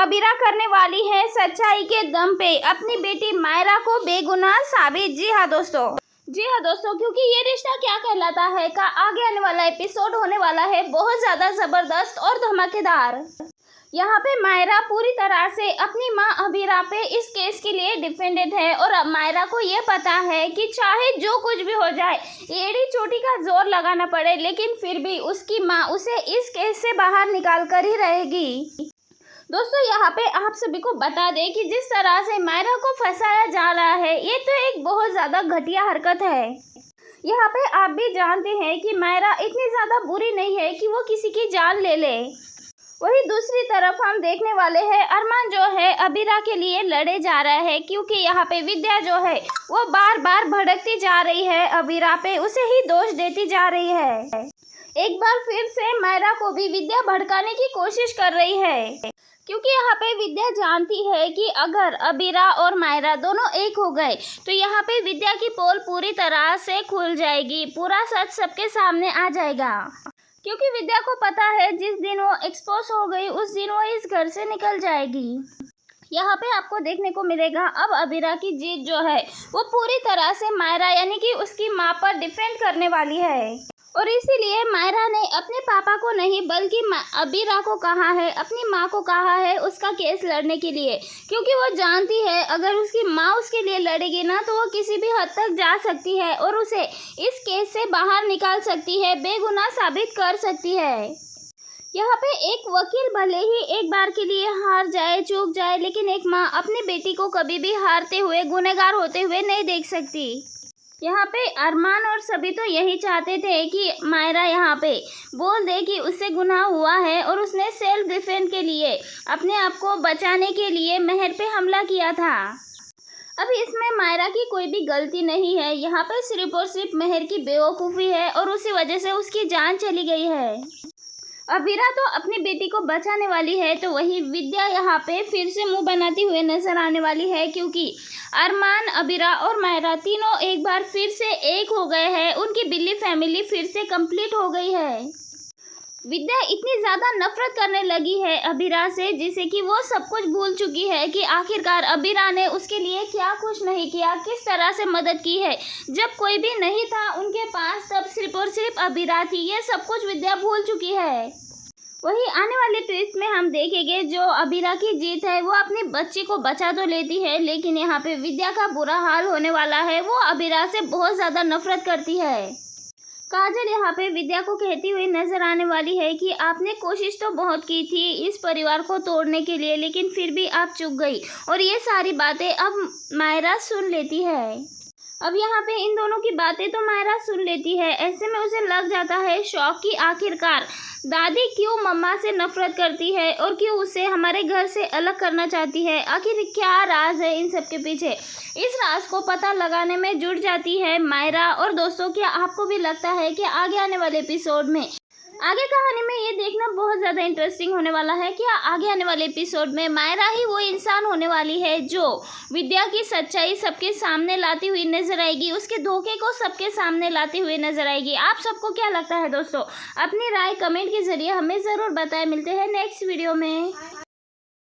अबीरा करने वाली है सच्चाई के दम पे अपनी बेटी मायरा को बेगुनाह साबित। जी हाँ दोस्तों, क्योंकि ये रिश्ता क्या कहलाता है का आगे आने वाला एपिसोड होने वाला है बहुत ज़्यादा ज़बरदस्त और धमाकेदार। यहाँ पे मायरा पूरी तरह से अपनी माँ अबीरा पे इस केस के लिए डिफेंडेड है और अब मायरा को ये पता है कि चाहे जो कुछ भी हो जाए, एड़ी चोटी का जोर लगाना पड़े, लेकिन फिर भी उसकी माँ उसे इस केस से बाहर निकाल कर ही रहेगी। दोस्तों यहाँ पे आप सभी को बता दें कि जिस तरह से मायरा को फंसाया जा रहा है, ये तो एक बहुत ज़्यादा घटिया हरकत है। यहाँ पे आप भी जानते हैं कि मायरा इतनी ज़्यादा बुरी नहीं है कि वो किसी की जान ले ले। वही दूसरी तरफ हम देखने वाले हैं अरमान जो है अबीरा के लिए लड़े जा रहा है, क्योंकि यहाँ पे विद्या जो है वो बार बार भड़कती जा रही है अबीरा पे, उसे ही दोष देती जा रही है। एक बार फिर से मायरा को भी विद्या भड़काने की कोशिश कर रही है, क्योंकि यहाँ पे विद्या जानती है कि अगर अबीरा और मायरा दोनों एक हो गए तो यहाँ पे विद्या की पोल पूरी तरह से खुल जाएगी, पूरा सच सबके सामने आ जाएगा। क्योंकि विद्या को पता है जिस दिन वो एक्सपोज हो गई उस दिन वो इस घर से निकल जाएगी। यहाँ पे आपको देखने को मिलेगा अब अबीरा की जीत जो है वो पूरी तरह से मायरा यानी कि उसकी माँ पर डिफेंड करने वाली है, और इसीलिए मायरा ने अपने पापा को नहीं बल्कि अबीरा को कहा है, अपनी माँ को कहा है उसका केस लड़ने के लिए, क्योंकि वो जानती है अगर उसकी माँ उसके लिए लड़ेगी ना तो वो किसी भी हद तक जा सकती है और उसे इस केस से बाहर निकाल सकती है, बेगुनाह साबित कर सकती है। यहाँ पे एक वकील भले ही एक बार के लिए हार जाए, चूक जाए, लेकिन एक माँ अपनी बेटी को कभी भी हारते हुए, गुनहगार होते हुए नहीं देख सकती। यहाँ पे अरमान और सभी तो यही चाहते थे कि मायरा यहाँ पे बोल दे कि उससे गुनाह हुआ है और उसने सेल्फ डिफेंस के लिए, अपने आप को बचाने के लिए मेहर पे हमला किया था। अब इसमें मायरा की कोई भी गलती नहीं है, यहाँ पे सिर्फ और सिर्फ मेहर की बेवकूफ़ी है और उसी वजह से उसकी जान चली गई है। अबीरा तो अपनी बेटी को बचाने वाली है, तो वही विद्या यहाँ पे फिर से मुंह बनाती हुए नजर आने वाली है, क्योंकि अरमान, अबीरा और मायरा तीनों एक बार फिर से एक हो गए हैं, उनकी बिल्ली फैमिली फिर से कंप्लीट हो गई है। विद्या इतनी ज़्यादा नफरत करने लगी है अबीरा से, जिसे कि वो सब कुछ भूल चुकी है कि आखिरकार अबीरा ने उसके लिए क्या कुछ नहीं किया, किस तरह से मदद की है। जब कोई भी नहीं था उनके पास तब सिर्फ और सिर्फ अबीरा थी, ये सब कुछ विद्या भूल चुकी है। वही आने वाले ट्विस्ट में हम देखेंगे जो अबीरा की जीत है वो अपनी बच्ची को बचा तो लेती है, लेकिन यहाँ पे विद्या का बुरा हाल होने वाला है, वो अबीरा से बहुत ज़्यादा नफरत करती है। काजल यहाँ पे विद्या को कहती हुई नजर आने वाली है कि आपने कोशिश तो बहुत की थी इस परिवार को तोड़ने के लिए, लेकिन फिर भी आप चूक गई, और ये सारी बातें अब मायरा सुन लेती है। अब यहाँ पे इन दोनों की बातें तो मायरा सुन लेती है, ऐसे में उसे लग जाता है शौक कि आखिरकार दादी क्यों मम्मा से नफरत करती है और क्यों उसे हमारे घर से अलग करना चाहती है, आखिर क्या राज है इन सब के पीछे। इस राज को पता लगाने में जुट जाती है मायरा। और दोस्तों, क्या आपको भी लगता है कि आगे आने वाले एपिसोड में, आगे कहानी में ये देखना बहुत ज़्यादा इंटरेस्टिंग होने वाला है कि आगे आने वाले एपिसोड में मायरा ही वो इंसान होने वाली है जो विद्या की सच्चाई सबके सामने लाती हुई नजर आएगी, उसके धोखे को सबके सामने लाती हुई नजर आएगी। आप सबको क्या लगता है दोस्तों? अपनी राय कमेंट के जरिए हमें ज़रूर बताएं। मिलते हैं नेक्स्ट वीडियो में।